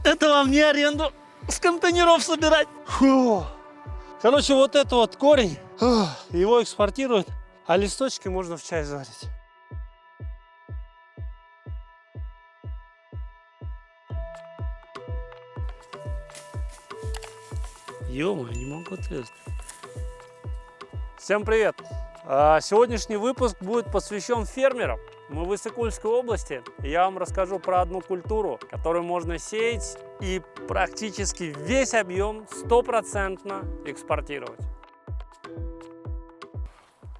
Это вам не аренду с контейнеров собирать. Фу. Короче, вот это вот корень, его экспортируют, а листочки можно в чай заварить. Ё-моё, не могу ответить. Всем привет! Сегодняшний выпуск будет посвящен фермерам. Мы в Иссык-Кульской области, и я вам расскажу про одну культуру, которую можно сеять и практически весь объем 100% экспортировать.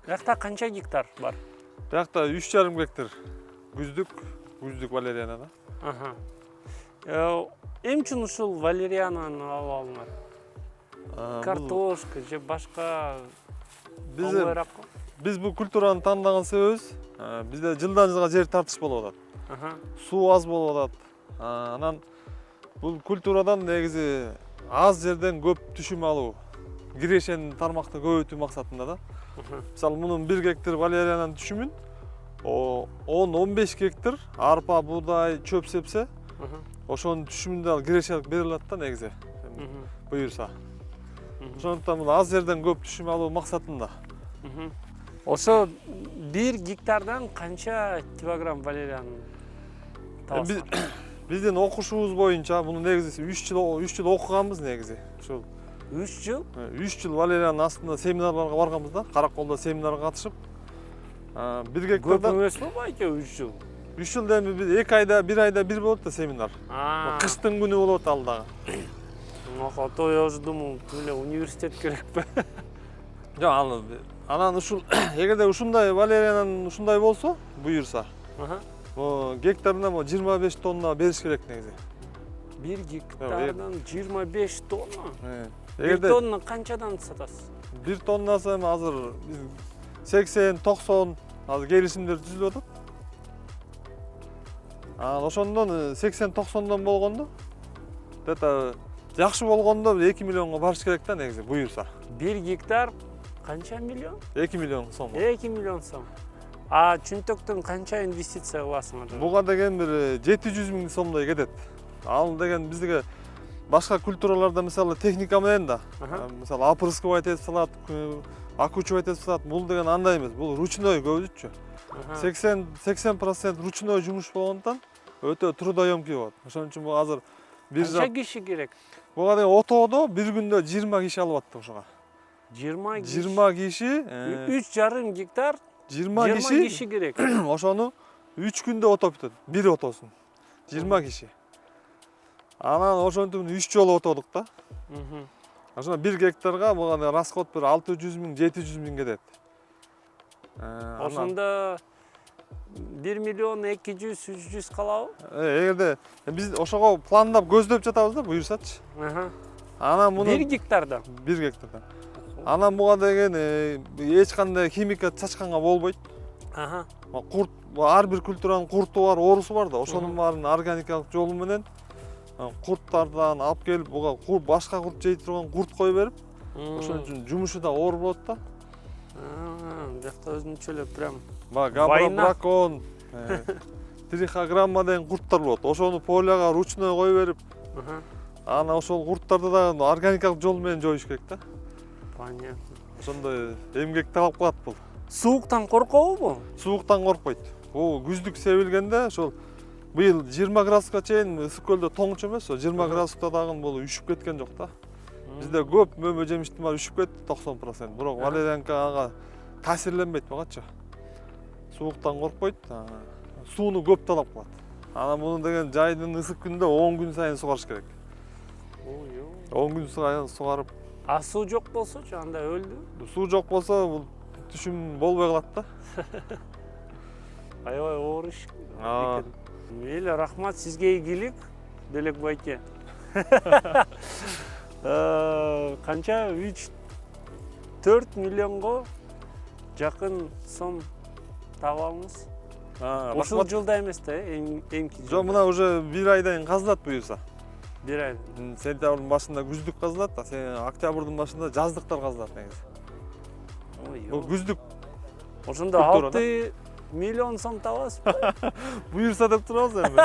Бияқта қанша гектар бар? Бияқта 3,5 гектар күздік валериана да. Эмче ушул валериананы алып алыңар? Картошка же башка оңойраак? Биз бул культураны тандаган себебибиз бизде жылдан жылга жер тартыш болуп атат. Суу аз болуп атат. Анан бул культурадан негизи аз жерден көп түшүм алуу, кирешен тармакты көбөйтүү максатында да. Мисалы мунун 1 гектар валериананын түшүмүн 10-15 гектар арпа, буудай, чөп сепсе, ошонун түшүмүндө кирешелик берилет да негизи. Буюрса. Ошондуктан бул аз жерден көп түшүм алуу максатында. Ошо 1 гектардан канча килограмм валериан табасың? Биздин окушубуз боюнча муну негизи 3 жыл окуганбыз негизи. Ушул 3 жыл? 3 жыл валерианын астында семинарларга барганбыз да, Караколдо семинарга катышып. 1 гектардан көп эмес байке 3 жыл. 3 жыл эми биз 2 айда, 1 айда бир болот да семинар. Кыштын күнү болот ал дагы. То я уже думал, университет керекпи? Жок, анан ушул эгерде ушундай валерианан ушундай болсо, буюрса, гектарына 25 тонна бериш керек негизи. 1 гектардан 25 тонна? 1 Эгерде тонна канчадан сатасыз? 1 тоннасы эми азыр 80-90 азыр келишимдер түзүлүп атат. Ошондон 80-90дон болгондо это жакшы болгондо 2 миллионго барыш керек да негизи буюрса. 1 гектар канча миллион? 2 миллион сом. 2 миллион сом. Чүнтөктөн канча инвестиция кыласыңар? Буга деген бир 700 миң сомдой кетет. Ал деген биздиге башка культураларда мисалы техника менен да, мисалы опрыскивать этип салат, окучивать этип салат, бул деген андай эмес, бул ручной көбүнчө. 80% ручной жумуш болгондон өтө трудоемкий болот. Ошон үчүн бул азыр канча киши керек? Буга деген отоодо бир күндө 20 киши алып атты ошого. 20 киши 3,5 гектар 20 киши керек. Ошону 3 күндө ото бүтөт, бир отосун. 20 киши. Анан ошентип 3 жолу отодук да. Ошондо 1 гектарга буга расход бир 600 миң, 700 миң кетет. Ошондо 1 миллион 200-300 калабы? Эгерде биз ошого пландап көздөп жатабыз да, буюрсачы. Анан муну 1 гектарда. 1 гектарда. Анан буга деген эч кандай химика чачканга болбойт. Курт, ар бир культуранын курту бар, оорусу бар да, ошонун баарын органикалык жолу менен курттардан алып келип, буга башка курт жей турган курт кое берип, ошон үчүн жумушу да оор болот да. Бияқта өзүнчө эле прям габробракон, трихограмма деген курттар болот. Ошону поляга ручной кое берип, анан ошол курттарды да органикалык жол менен жоюш керек да. Понятно. Ошондой эмгек талап кылат бул. Сууктан коркобу бул? Сууктан коркпойт. Бул күздүк себилгенде ошол быйыл 20 градуска чейин Иссык-Көлдө тоңчу эмес, 20 градуста дагы бул үшүп кеткен жок да. Бизде көп мөмө жемиштин баары үшүп кетти 90%. Бирок валерианка ага таасирленбейт багачы. Сууктан коркпойт, сууну көп талап кылат. Анан муну деген жайдын ысык күндө 10 күн сайын сугарыш керек. 10 күн сайын сугарып. Суу жок болсочу анда өлдү? Суу жок болсо бул түшүм болбой калат да. Аябай оор иш. Мейли, рахмат сизге ийгилик, Белек байке. Канча 3-4 миллионго жакын сом таап алдыңыз? Ушул жылда эмес да, эмки. Жок, мына уже 1 айдан казылат буюрса. 1 ай. Сентябрдын башында күздүк казылат да, октябрдын башында жаздыктар казылат негизи. Бул күздүк. Ошондо 6 миллион сом табасыз. Буюрса деп турабыз эми.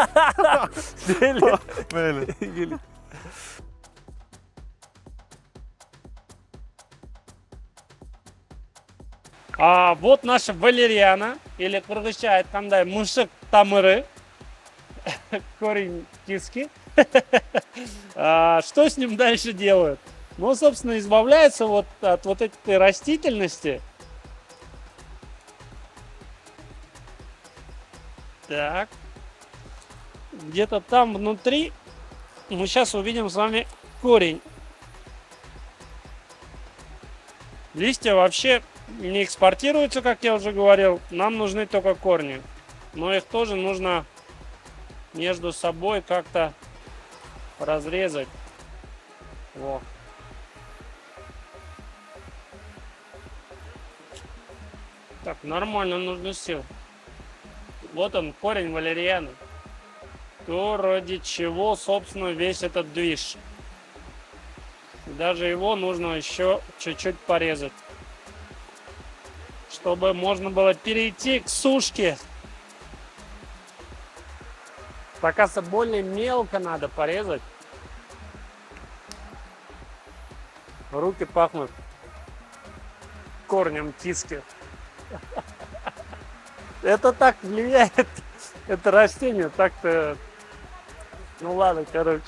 Мейлі. Мейли. Вот наша валерьяна, или кыргызча айткандай мышык тамыры, корень киски. Что с ним дальше делают? Ну, собственно, избавляется вот от вот этой растительности. Так. Где-то там внутри мы сейчас увидим с вами корень. Листья вообще не экспортируются, как я уже говорил. Нам нужны только корни. Но их тоже нужно между собой как-то разрезать. Вот. Так, нормально нужно сил. Вот он, корень валерьяны. То, ради чего, собственно, весь этот движ. Даже его нужно еще чуть-чуть порезать, чтобы можно было перейти к сушке. Пока более мелко надо порезать. Руки пахнут корнем киски. Это так влияет, это растение, так-то, ну ладно, короче.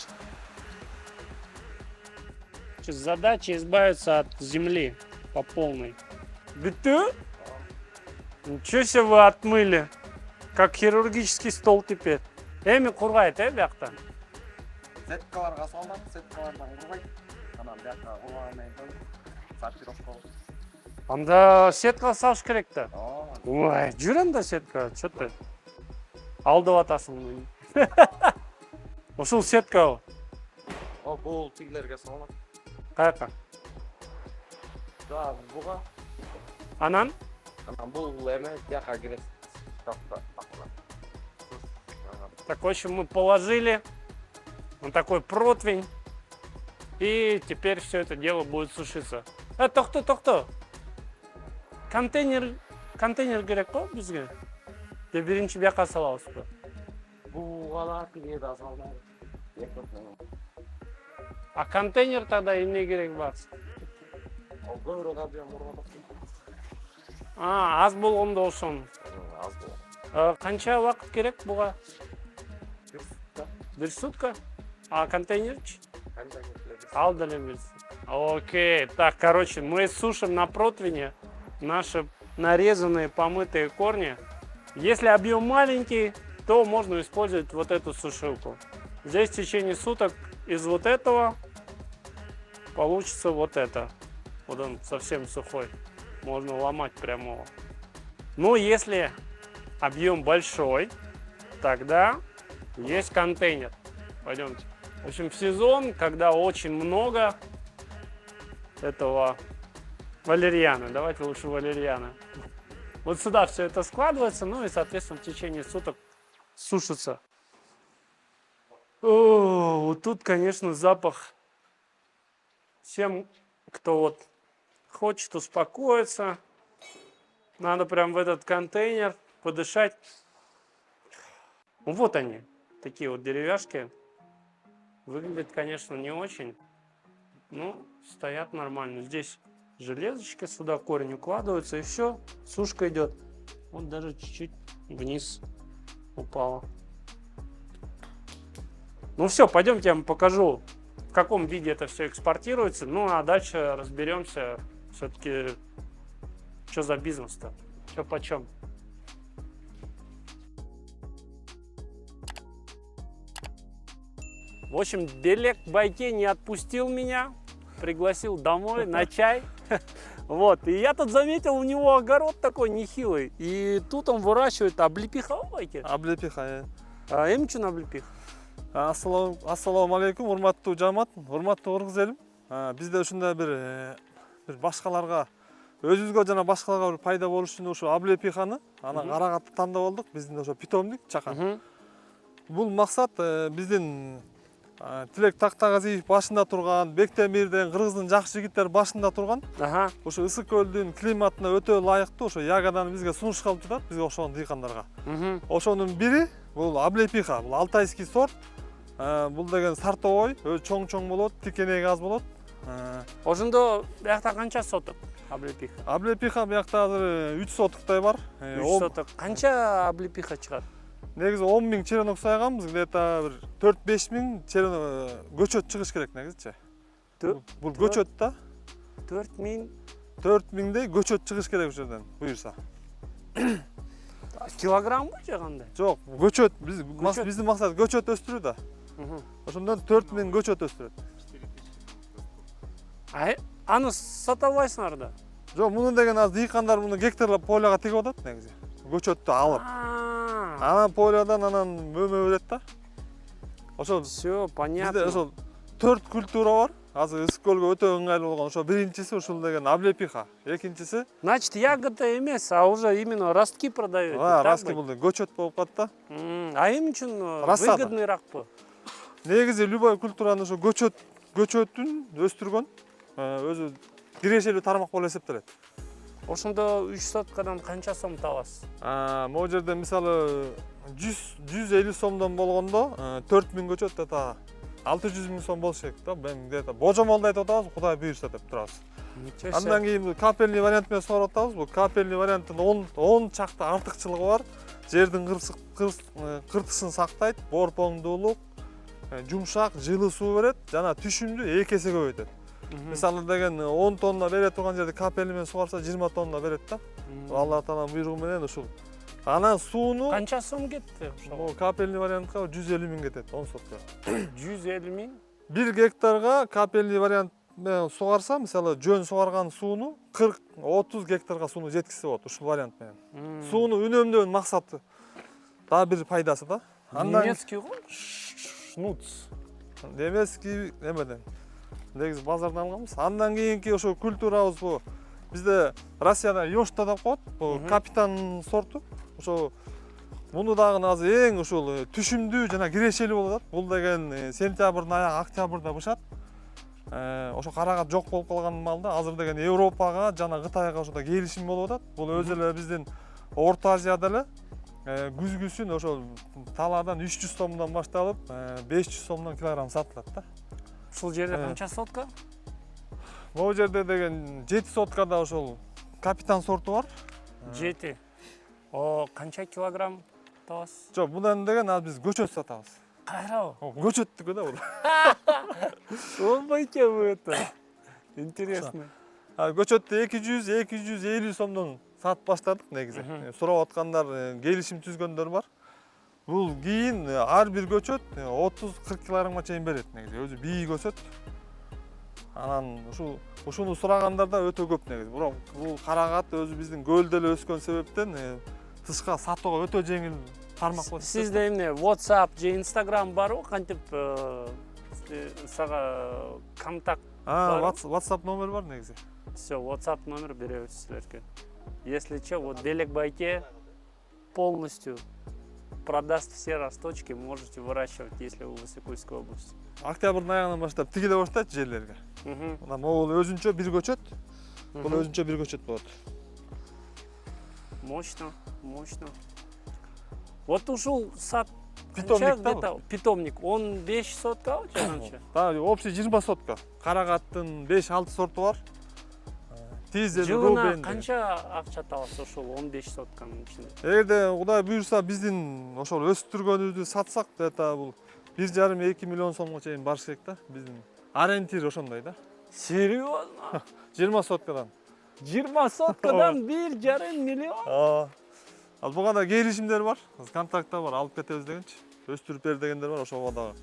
Задача избавиться от земли по полной. Биту? Ничего себе вы отмыли, как хирургический стол теперь. Эми кургайт, бияктан? Сеткаларга салынат, сеткалардан ургайт. Анан бияка ургандан кийин сортировка. Анда сетка салыш керек да. Ооба. Ой, жүр анда сетка, что ты? Алдап атасың. Ушул сетка. Бул тигилерге салынат. Каяка? Да, буга. Анан? Анан бул эме бияка кирет. Так, в общем, мы положили на такой противень. И теперь все это дело будет сушиться. Токто. Контейнер керек қой бізге? Же биринчи бияка салабызбы? Бугала тиге да салынат. А контейнер тогда эмне керек бар? Ал көбүрөөк абдан урганат. Аз болгондо ошон. Аз бул. Канча убакыт керек буга? Бир сутка. 1 сутка? А контейнерчи? Кандай келет. Ал деле 1 сутка. Окей, так, короче, мы сушим на противне наши нарезанные, помытые корни. Если объем маленький, то можно использовать вот эту сушилку. Здесь в течение суток из вот этого получится вот это. Вот он совсем сухой. Можно ломать прямо его. Но если объем большой, тогда есть контейнер. Пойдемте. В общем, в сезон, когда очень много этого валерьяны, давайте лучше валерьяны. Вот сюда все это складывается, ну и, соответственно, в течение суток сушится. О, вот тут, конечно, запах. Всем, кто вот хочет успокоиться, надо прям в этот контейнер подышать. Вот они, такие вот деревяшки. Выглядят, конечно, не очень, но стоят нормально. Здесь железочка, сюда корень укладывается, и все, сушка идет. Вот даже чуть-чуть вниз упала. Ну все, пойдемте, я вам покажу, в каком виде это все экспортируется. Ну а дальше разберемся, все-таки, что за бизнес-то, что почем. В общем, Белек Байке не отпустил меня, пригласил домой на чай. Вот, и я тут заметил, у него огород такой нехилый. И тут он выращивает облепиха, Байке. Облепиха. Эми үчүн облепих? Ассаламу алейкум, урматтуу жамаат, урматтуу кыргыз элим. Бизде ушундай бир башкаларга, өзүбүзгө жана башкаларга бир пайда болуш үчүн ушу облепиханы анан каракатты тандап алдык. Биздин ошо питомник чакан. Бул максат биздин Тилек Тактагазиев башында турган, Бектемир деген кыргыздын жакшы жигиттери башында турган. Аха. Ошо ысык көлдүн климатына өтө ылайыктуу ошо ягоданы бизге сунушталып жатат, бизге окшогон дыйкандарга. Ошонун бири бул Аблепиха, бул алтайский сорт. Бул деген сортовой, өзү чоң болот, тикенеги аз болот. Ошондо биякта канча соток Аблепиха? Аблепиха биякта азыр 3 сотуктай бар. 3 соток. Канча Аблепиха чыгат? Негизи 10 000 черенок сайганбыз, где-то бир 4-5 000 черенок көчөт чыгыш керек негизичи. Бул көчөт да. 4000 4000дей көчөт чыгыш керек ушул жерден, буюрса. Килограммбы же кандай? Жок, көчөт. Биздин максат көчөт өстүрүү да. Ошондон 4000 көчөт өстүрөт. Аны сата албайсыңар да? Жок, муну деген аз дыйкандар муну гектарлап полияга тигип атат негизи. Көчөттү алып. Анан полиядан анан мөмө берет да. Ошол Всё, понятно. бизде ошол 4 культура бар. Азыр ысык көлгө өтө ыңгайлуу болгон. Ошо биринчиси ушул деген Аблепиха. Экинчиси Значит, ягода эмес, а уже именно ростки продаёт. растки бул көчөт болуп калат да. А эми үчүн Рассада. выгодныйракпы? Негизи любой культураны ошо көчөттүн өстүргөн өзү кирешелүү тармак болуп эсептелет. Ошондо 3 соткадан канча сом табасыз? Могу жерде мисалы 150 сомдон болгондо 4000 көчөт это 600 000 сом болуш керек да. Мен где-то божомолду айтып атабыз, Кудай буйрса деп турабыз. Ничего себе. Андан кийин капельный вариант менен сугарып атабыз. Бул капельный варианттын 10 чакты артыкчылыгы бар. Жердин кыртышын сактайт, борпоңдуулук, жумшак, жылы суу берет, жана түшүмдү 2 эсе көбөйтөт. Мисалы деген 10 тонна бере турган жерде капельный менен сугарса 20 тонна берет да. Алла Тааланын буйругу менен ушул. Анан сууну Канча сом кетти ошого? капельный вариантка 150 000 кетет 10 сотка. 150 000? 1 гектарга капельный вариант менен сугарса, мисалы жөн сугарган сууну 40-30 гектарга сууну жеткизсе болот ушул вариант менен. Сууну үнөмдөөнүн максаты дагы бир пайдасы да. Немецкий го? Шнуц. Немецкий эмеден. Негизи базардан алганбыз. Андан кийинки ошо культурабыз бу. Бизде Россияда Ёшта деп коет. Бул капитан сорту. Ошо муну дагы азыр эң ушул түшүмдүү жана кирешелүү болот. Бул деген сентябрдын аягы, октябрда бышат. Ошо карагат жок болуп калган малда азыр деген Европага жана Кытайга ошо келишим болуп атат. Бул өзү эле биздин Орто Азияда эле күзгүсүн ошол талаадан 300 сомдон башталып 500 сомдон килограмм сатылат да. Ушул жерде канча сотка? Могу жерде деген 7 соткада ошол капитан сорту бар. 7. О, канча килограмм табасыз? Жок, мындан деген биз көчөт сатабыз. Кайра? Көчөттүкү да бул. Болбойт экен это. Интересно. Көчөттү 200-250 сомдон сатып баштадык негизи. Сурап аткандар, келишим түзгөндөр бар. Бул кийин ар бир көчөт 30-40 килограммга чейин берет негизи. Өзү бий көчөт. Анан ушуну сурагандар да өтө көп негизи. Бирок бул карагат өзү биздин көлдө эле өскөн себептен тышка сатууга өтө жеңил тармак болуп. Сизде эмне WhatsApp же Instagram барбы? Кантип сага контакт WhatsApp номер бар негизи. Все, WhatsApp номер беребиз силерге. Если что, вот Белек Байке полностью продаст все росточки, можете выращивать, если вы в Высокульской области. Октябрдын аягынан баштап тигиле баштайт жерлерге. Мына могул өзүнчө бир көчөт. Бул өзүнчө бир көчөт болот. Мощно, мощно. Вот ушул сад Питомник где-то питомник, он 5 сотка же канча? Да, общий 20 сотка. Карагаттын 5-6 сорту бар. Тизер, Жылына Рубен. канча акча табасыз ушул 15 сотканын ичинде? Эгерде Кудай буйрса биздин ошол өстүргөнүбүздү сатсак, это бул 1,5-2 миллион сомго чейин барыш керек да. Биздин ориентир ошондой да. Серьезно? 20 соткадан. 20 соткадан 1,5 миллион? Ал буга да келишимдер бар. Контактта бар, алып кетебиз дегенчи. Өстүрүп бер дегендер бар, ошого дагы.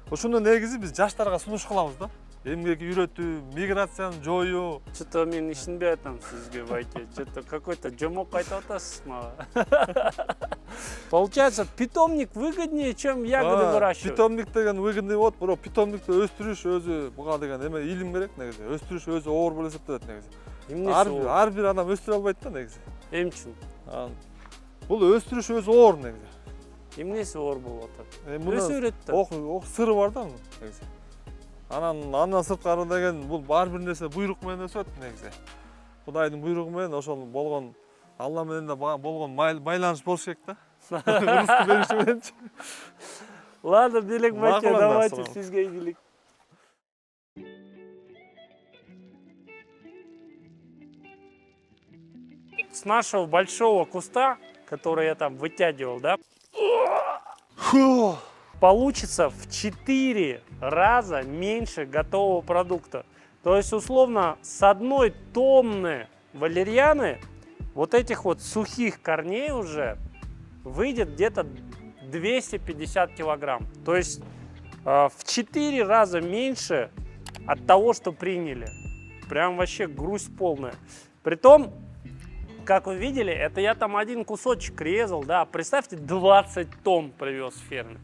Ошондо негизи биз жаштарга сунуш кылабыз да. Эмгек үйрөтүү, миграцияны жоюу. Что-то мен ишенбей атам сизге, Байке. Что-то какой-то жомок айтып атасыз мага. Получается, питомник выгоднее, чем ягоды выращивать. Питомник деген выгодный болот, бирок питомникти өстүрүш өзү буга деген эме илим керек негизи. Өстүрүш өзү оор болуп эсептелет негизи. Ар бир адам өстүрө албайт да негизи. Эмне үчүн? Бул өстүрүш өзү оор негизи. Эмнеси оор болуп атат? Муну Өзү үйрөттү. ок сыры бар да мунун негизи. Андан сырткары деген бул бар бир нерсе буйрук менен өсөт негизи. Кудайдын буйругу менен ошол болгон Алла менен да болгон байланыш болуш керек да. Рызкы бериши мененчи. Ладно, Белек Баке, Макул анда, давайте салам. сизге ийгилик. С нашего большого куста, который я там вытягивал, да, Фу. получится в 4 раза меньше готового продукта. То есть, условно, с 1 тонны валерьяны, вот этих вот сухих корней уже, выйдет где-то 250 килограмм. То есть, в 4 раза меньше от того, что приняли. Прям вообще грусть полная. Притом, как вы видели, это я там один кусочек резал, да, представьте, 20 тонн привез фермер.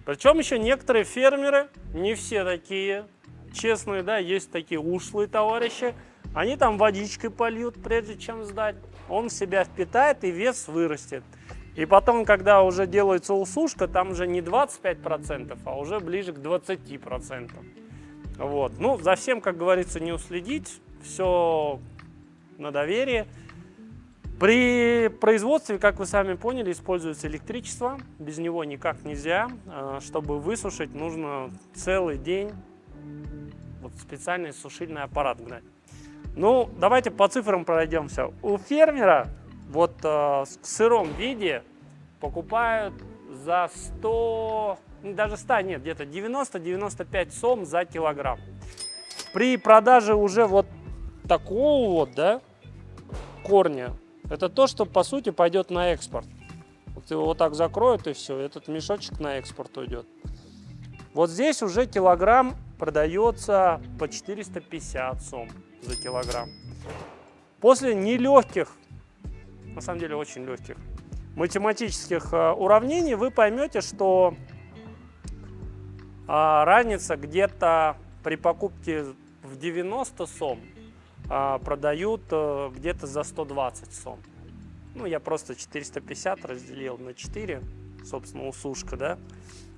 Причем еще некоторые фермеры, не все такие честные, да, есть такие ушлые товарищи, они там водичкой польют, прежде чем сдать, он себя впитает и вес вырастет. И потом, когда уже делается усушка, там уже не 25%, а уже ближе к 20%. Вот. Ну, за всем, как говорится, не уследить, все на доверие. При производстве, как вы сами поняли, используется электричество, без него никак нельзя. Чтобы высушить, нужно целый день вот специальный сушильный аппарат гнать. Ну, давайте по цифрам пройдемся. У фермера вот в сыром виде покупают за 100, даже 100 нет, где-то 90-95 сом за килограмм. При продаже уже вот такого вот, да, корня, это то, что по сути пойдет на экспорт. Вот его вот так закроют и все, этот мешочек на экспорт уйдет. Вот здесь уже килограмм продается по 450 сом за килограмм. После нелегких, на самом деле очень легких, математических уравнений вы поймете, что разница где-то при покупке в 90 сом продают где-то за 120 сом. Ну, я просто 450 разделил на 4, собственно, усушка, да.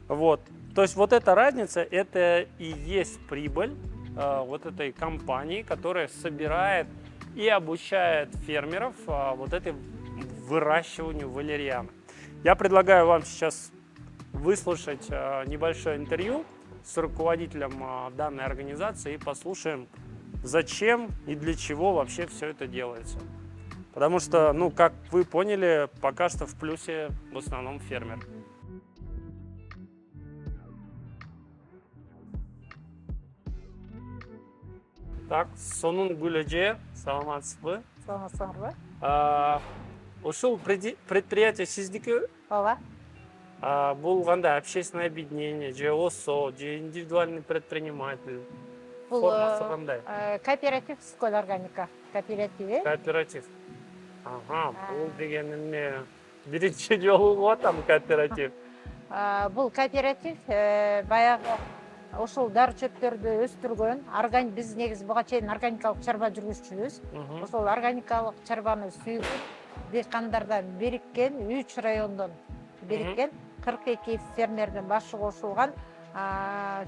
Вот. То есть вот эта разница, это и есть прибыль вот этой компании, которая собирает и обучает фермеров вот этой выращиванию валерьяны. Я предлагаю вам сейчас выслушать небольшое интервью с руководителем данной организации и послушаем, зачем и для чего вообще все это делается. Потому что, ну, как вы поняли, пока что в плюсе в основном фермер. Так, Сонун Гулеже, саламатсызбы? Саламатсыңарбы? Ушул предприятие сиздики? Ооба. Бул кандай общественное объединение, же ОСО, же индивидуальный предприниматель? Бул Формасы кандай? кооператив Сколь органика кооперативи. Кооператив. Ага, бул деген эмне биринчи жолу болуп атам кооператив. Бул кооператив баягы ушул дары чөптөрдү өстүргөн, биз негизи буга чейин органикалык чарба жүргүзчүбүз. Ошол органикалык чарбаны сүйгүп дыйкандардан бириккен 3 райондон бириккен 42 фермердин башы кошулган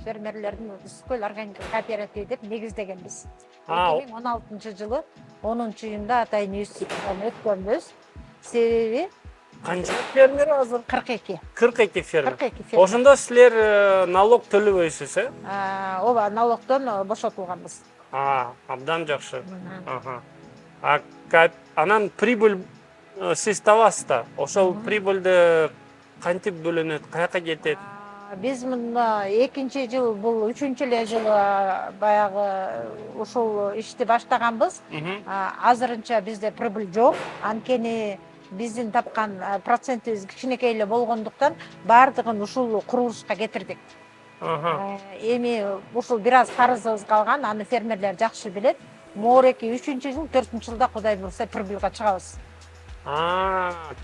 фермерлердин Сколь органика кооперативи деп негиздегенбиз. 2016-жылы 10-июнда атайын университеттен өткөнбүз. Себеби Канча фермер азыр? 42. 42 фермер. 42 фермер. Ошондо силер налог төлөбөйсүз, Ооба, налогдон бошотулганбыз. Абдан жакшы. Анан прибыль сиз табасыз да. Ошол прибыльди кантип бөлүнөт, каяка кетет? Биз мына 2-нчи жыл, бул 3-нчү эле жылы баягы ушул ишти баштаганбыз. Азырынча бизде прибыль жок. Анткени биздин тапкан процентибиз кичинекей эле болгондуктан баардыгын ушул курулушка кетирдик. Эми ушул бир аз карызыбыз калган, аны фермерлер жакшы билет. Моореки 3-нчү жыл, 4-нчү жылда Кудай буйруса прибыльга чыгабыз.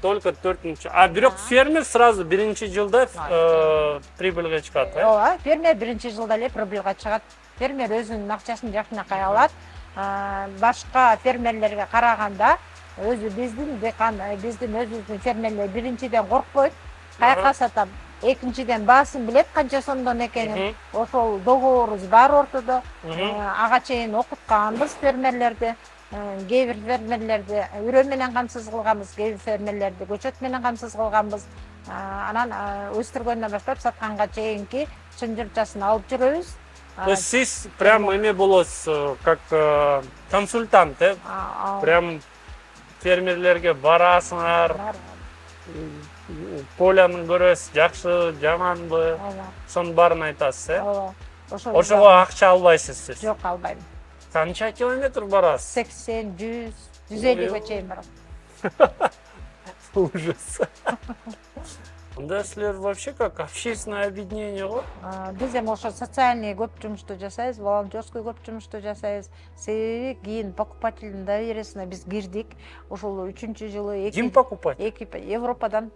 Только 4-нчү. Бирок фермер сразу 1-нчи жылда прибыльга чыгат, Ооба, фермер 1-нчи жылда эле прибыльга чыгат. Фермер өзүнүн акчасын жакшынакай алат. Башка фермерлерге караганда өзү биздин өзүбүздүн фермерлер биринчиден коркпойт. каяка сатам. Экинчиден баасын билет канча сомдон экенин. Ошол договорубуз бар ортодо. Ага чейин окутканбыз фермерлерди. Кээ бир фермерлерди үрөө менен камсыз кылганбыз, кээ бир фермерлерди көчөт менен камсыз кылганбыз. Анан өстүргөндөн баштап сатканга чейинки чын жырчасын алып жүрөбүз. То есть сиз прям эме болосуз, как консультант, прям фермерлерге барасыңар, полянын көрөсүз, жакшы, жаманбы, сонун баарын айтасыз, Ошого акча албайсыз сиз? Жок, албайм. Канча километр барасыз? 80, 100, 150ге чейин барам. Ужас. Да, силер вообще как общественное объединение го? Биз эми ошо социальный көп жумушту жасайбыз, волонтерский көп жумушту жасайбыз. Себеби кийин покупательдин довериясына биз кирдик. Ошол 3-жылы Ким покупатель? Европадан.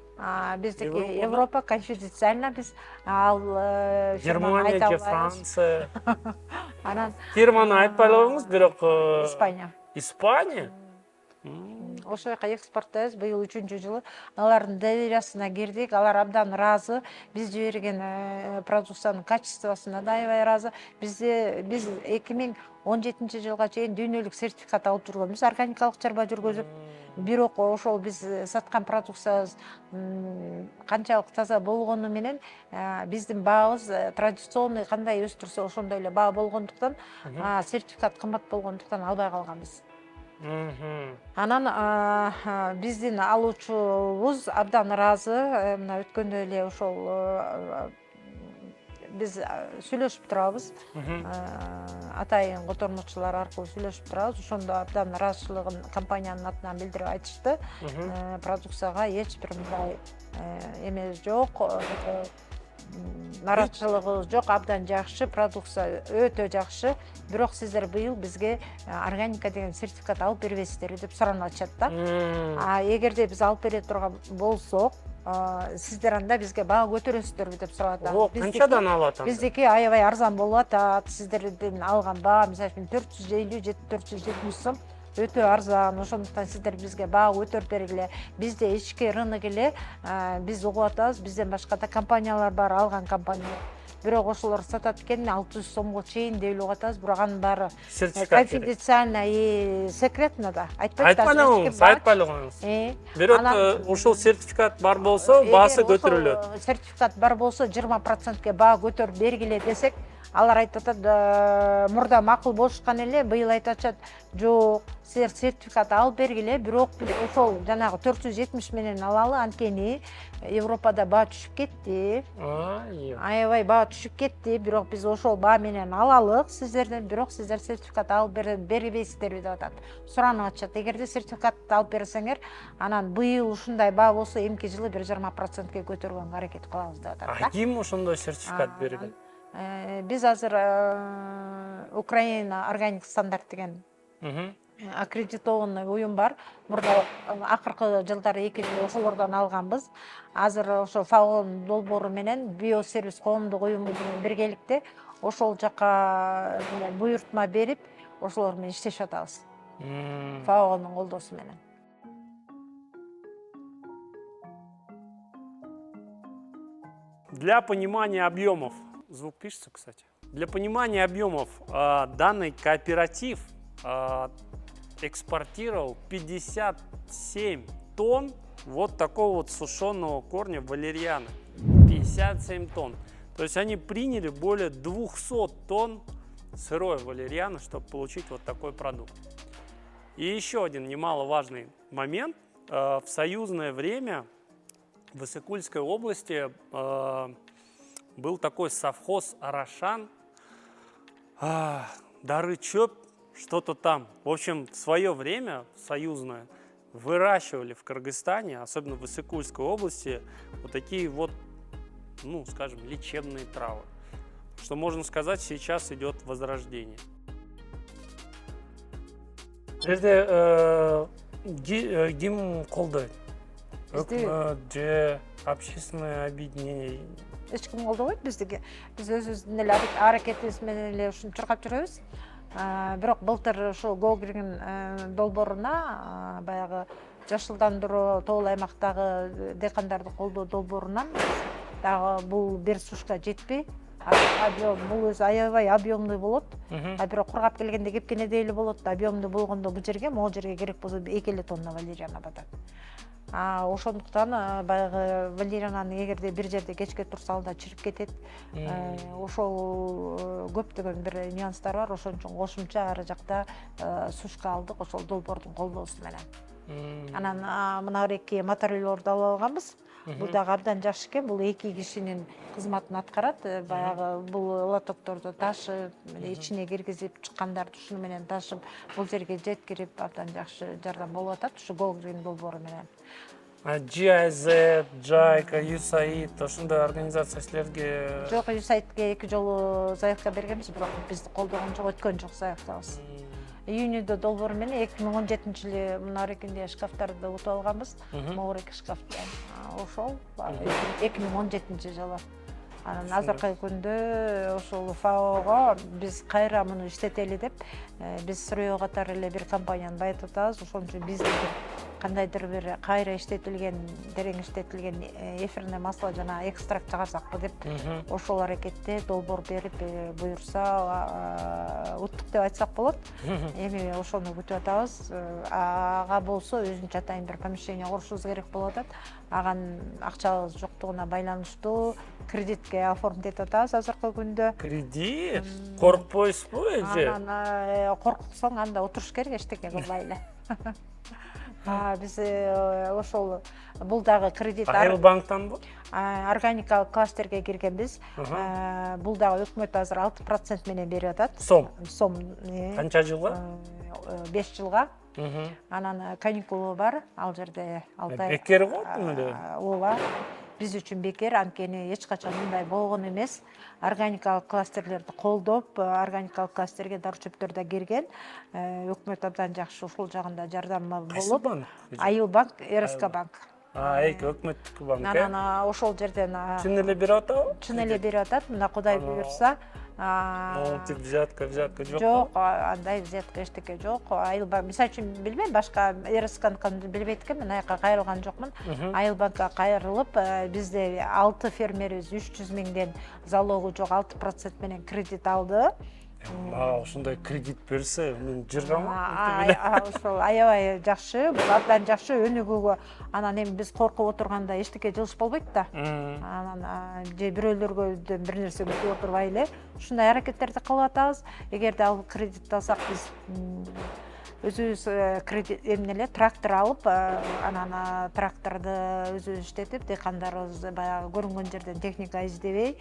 Биздики Европа конфиденциально биз ал Германия же, Франция. Анан Фирманы айтпай коюңуз, бирок Испания. Испания? Ошол жака экспорттойбуз. Быйыл 3-жылы алардын довериясына кирдик. Алар абдан ыраазы. Биз жиберген продукциянын качествосуна да аябай ыраазы. Биз 2017-жылга чейин дүйнөлүк сертификат алып жүргөнбүз, органикалык чарба жүргүзүп. Бирок ошол биз саткан продукциябыз канчалык таза болгону менен биздин баабыз традиционный кандай өстүрсө ошондой эле баа болгондуктан сертификат кымбат болгондуктан албай калганбыз. Анан биздин алуучубуз абдан ыраазы. Мына өткөндө эле ошол биз сүйлөшүп турабыз. Атайын котормочулар аркылуу сүйлөшүп турабыз. Ошондо абдан ыраазычылыгын компаниянын атынан билдирип айтышты. Продукцияга эч бир мындай эме жок. Нараатчылыгыбыз жок, абдан жакшы, продукция өтө жакшы. Бирок сиздер быйыл бизге органика деген сертификат алып бербейсиздерби деп суранып атышат да. Эгерде биз алып бере турган болсок, сиздер анда бизге баа көтөрөсүздөрбү деп сурап атат. Канчадан алат анда? Биздики аябай арзан болуп атат. Сиздерден алган баа, мисалы үчүн 450-470 сом. Өтө арзан, ошондуктан сиздер бизге баа көтөрүп бергиле. Бизде ички рынок эле, биз угуп атабыз. Бизден башка да компаниялар бар, алган компаниялар. Бирок ошолор сатат экен 600 сомго чейин деп угуп атабыз. Бирок анын баары конфиденциально и секретно да. Айтпай коюңуз. Бирок ошол сертификат бар болсо, баасы көтөрүлөт. Сертификат бар болсо 20%ке баа көтөрүп бергиле десек, алар айтып атат, мурда макул болушкан эле, быйыл айтып атышат, жок, силер сертификат алып бергиле, бирок ошол жанагы 470 менен алалы, анткени Европада баа түшүп кетти. Аябай баа түшүп кетти, бирок биз ошол баа менен алалык сиздерден, бирок сиздер сертификат алып бербейсиздерби деп атат. Суранып атышат. Эгерде сертификат алып берсеңер, анан быйыл ушундай баа болсо, эмки жылы 20%ке көтөргөнгө аракет кылабыз деп атат. Ким ошондой сертификат берген? Биз азыр Украина органик стандарт деген аккредитованный уюм бар. Мурда акыркы жылдары 2 жыл ошолордон алганбыз. Азыр ошо ФАОнун долбоору менен биосервис коомдук уюму менен биргеликте ошол жака буйртма берип, ошолор менен иштешип атабыз. ФАОнун колдоосу менен. Для понимания объемов, звук пишется, кстати. Для понимания объемов данный кооператив экспортировал 57 тонн вот такого вот сушеного корня валерьяны. 57 тонн. То есть они приняли более 200 тонн сырой валерьяны, чтобы получить вот такой продукт. И еще один немаловажный момент. В союзное время в Иссык-Кульской области был такой совхоз Арашан, Дары Чоп, что-то там. В общем, в свое время союзное выращивали в Кыргызстане, особенно в Иссык-Кульской области, вот такие вот, ну, скажем, лечебные травы. Что можно сказать, сейчас идет возрождение. Ким колдойт? Өкмөт же общественное объединение? Эч ким колдобойт биздики. Биз өзүбүздүн эле аракетибиз менен эле ушуну чуркап жүрөбүз. бирок былтыр ушул Гогрин долбооруна баягы жашылдандыруу тоол аймактагы дыйкандарды колдоо долбоорунан дагы бул бир сушка жетпей, бул өзү аябай объемный болот. Бирок кургап келгенде кепкенедей эле болот. Объемный болгондо бул жерге, могул жерге керек болсо 2 тонна валериана батат. Ошондуктан баягы валериананы эгерде бир жерде кечке турса алда чирип кетет. Ошол көптөгөн бир нюанстар бар. Ошон үчүн кошумча ары жакта сушка алдык ошол долбоордун колдоосу менен. Анан мына 2 мотороллорду алып алганбыз. Бул дагы абдан жакшы экен. Бул 2 кишинин кызматын аткарат. Баягы бул лотокторду ташып, ичине киргизип, чыккандарды ушуну менен ташып, бул жерге жеткирип абдан жакшы жардам болуп атат ушу Гогрин долбоору менен. GIZ, JICA, USAID ошондой организация силерге? Жок, USAIDке 2 жолу заявка бергенбиз, бирок бизди колдогон жок, өткөн жок заявкабыз. Июньдө долбоор менен 2017-жылы мына рекинде шкафтарды утуп алганбыз. Могу шкафты. Ошол 2017-жылы. Анан азыркы күндө ошол ФАОго биз кайра муну иштетели деп биз Срё катары эле бир компанияны байытып атабыз. Ошон үчүн бизди кандайдыр бир кайра иштетилген, терең иштетилген эфирный масло жана экстракт чыгарсакпы деп ошол аракетте долбоор берип буюрса уттук деп айтсак болот. Эми ошону күтүп атабыз. Ага болсо өзүнчө атайын бир помещение курушубуз керек болуп атат. Аган акчабыз жоктугуна байланыштуу кредитке оформить этип атабыз азыркы күндө. Кредит? Коркпойсузбу эже? Анан корксоң анда отуруш керек, эчтеке кылбай эле. Биз ошол бул дагы кредит Айыл банктанбы? Органикалык кластерге киргенбиз. Бул дагы өкмөт азыр 6% менен берип атат. Сом. Канча жылга? 5 жылга. Анан каникулу бар, ал жерде 6 ай. Бекер го эле. Ооба. Биз үчүн бекер, анткени эч качан мындай болгон эмес. Органикалык кластерлерди колдоп, органикалык кластерге дары чөптөр да кирген. Өкмөт абдан жакшы ушул жагында жардамы болуп. Айыл банк, РСК банк. Эки өкмөттүк банк. Анан ошол жерден чын эле берип атабы? Чын эле берип атат. Мына Кудай буйрса. Тип взятка жок. Жок, андай взятка эчтеке жок. Айыл банк, мисалы үчүн билбейм, башка РСКны билбейт экенмин, аяка кайрылган жокмун. Айыл банкка кайрылып, бизде 6 фермерибиз 300 миңден залогу жок 6% менен кредит алды. Ошондой кредит берсе, мен жыргам. Ошол аябай жакшы, бул абдан жакшы өнүгүүгө. Анан эми биз коркуп отурганда эчтеке жылыш болбойт да. Анан же бирөөлөргө бир нерсе күтүп отурбай эле ушундай аракеттерди кылып атабыз. Эгерде ал кредит алсак, биз өзүбүз кредит эмнеле трактор алып, анан тракторду өзүбүз иштетип, дыйкандарыбыз баягы көрүнгөн жерден техника издебей,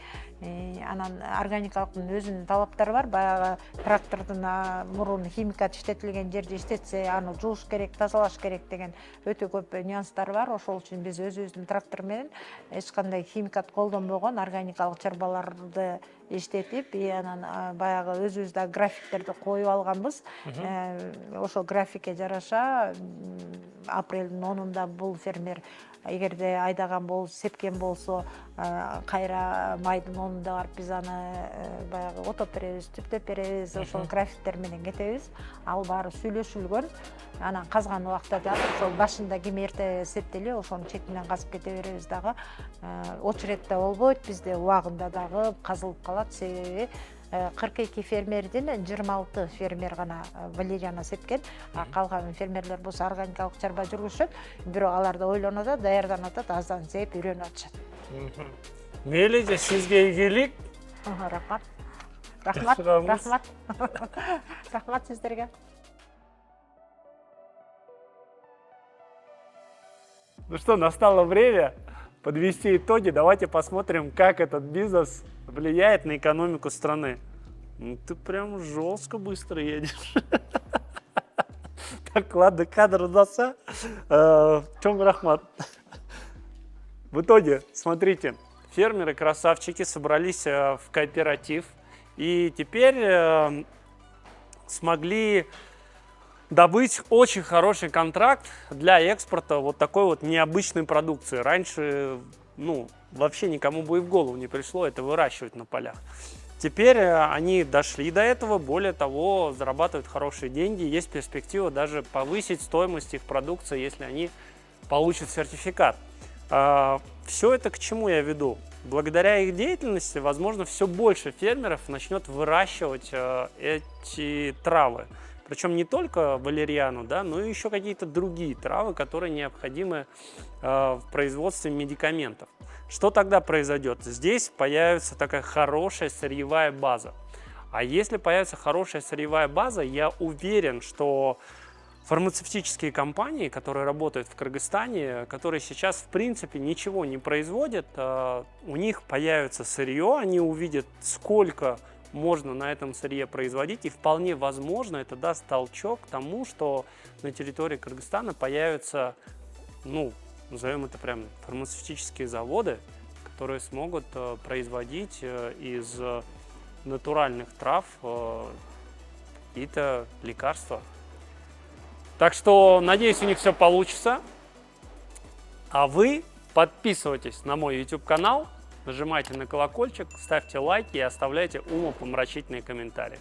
анан органикалыктын өзүнүн талаптары бар. Баягы трактордун мурун химикат иштетилген жерде иштетсе, аны жууш керек, тазалаш керек деген өтө көп нюанстар бар. Ошол үчүн биз өзүбүздүн трактор менен эч кандай химикат колдонбогон органикалык чарбаларды иштетип, анан баягы өзүбүздө графиктерди коюп алганбыз. Ошол графикке жараша апрелдин 10-унда бул фермер эгерде айдаган болсо, сепкен болсо, кайра майдын 10-унда барып биз аны баягы отоп беребиз, түптөп беребиз, ошол графиктер менен кетебиз. Ал баары сүйлөшүлгөн. Анан казган убакта дагы ошол башында ким эрте септеле, ошонун четинен казып кете беребиз дагы. Очередте болбойт, бизде убагында дагы казылып калат, себеби 42 фермердин 26 фермер гана валериана сепкен, калган фермерлер болсо органикалык чарба жүргүзүшөт, бирок алар да ойлонуп атат, даярданып атат, аздан сеп үйрөнүп атышат. Мейли же сизге ийгилик. Рахмат сиздерге. Ну что, настало время подвести итоги. Давайте посмотрим, как этот бизнес влияет на экономику страны. Ну, ты прям жестко быстро едешь. Так, ладно, кадр удался. Чом рахмат. В итоге, смотрите, фермеры-красавчики собрались в кооператив и теперь смогли добыть очень хороший контракт для экспорта вот такой вот необычной продукции. Раньше, вообще никому бы и в голову не пришло это выращивать на полях. Теперь они дошли до этого, более того, зарабатывают хорошие деньги, есть перспектива даже повысить стоимость их продукции, если они получат сертификат. Все это к чему я веду? Благодаря их деятельности, возможно, все больше фермеров начнет выращивать эти травы. Причем не только валерьяну, да, но и еще какие-то другие травы, которые необходимы в производстве медикаментов. Что тогда произойдет? Здесь появится такая хорошая сырьевая база. А если появится хорошая сырьевая база, я уверен, что фармацевтические компании, которые работают в Кыргызстане, которые сейчас в принципе ничего не производят, у них появится сырье, они увидят, сколько можно на этом сырье производить, и вполне возможно это даст толчок к тому, что на территории Кыргызстана появятся, ну, назовем это прям фармацевтические заводы, которые смогут производить из натуральных трав какие-то лекарства. Так что, надеюсь, у них все получится. А вы подписывайтесь на мой YouTube-канал, нажимайте на колокольчик, ставьте лайки и оставляйте умопомрачительные комментарии.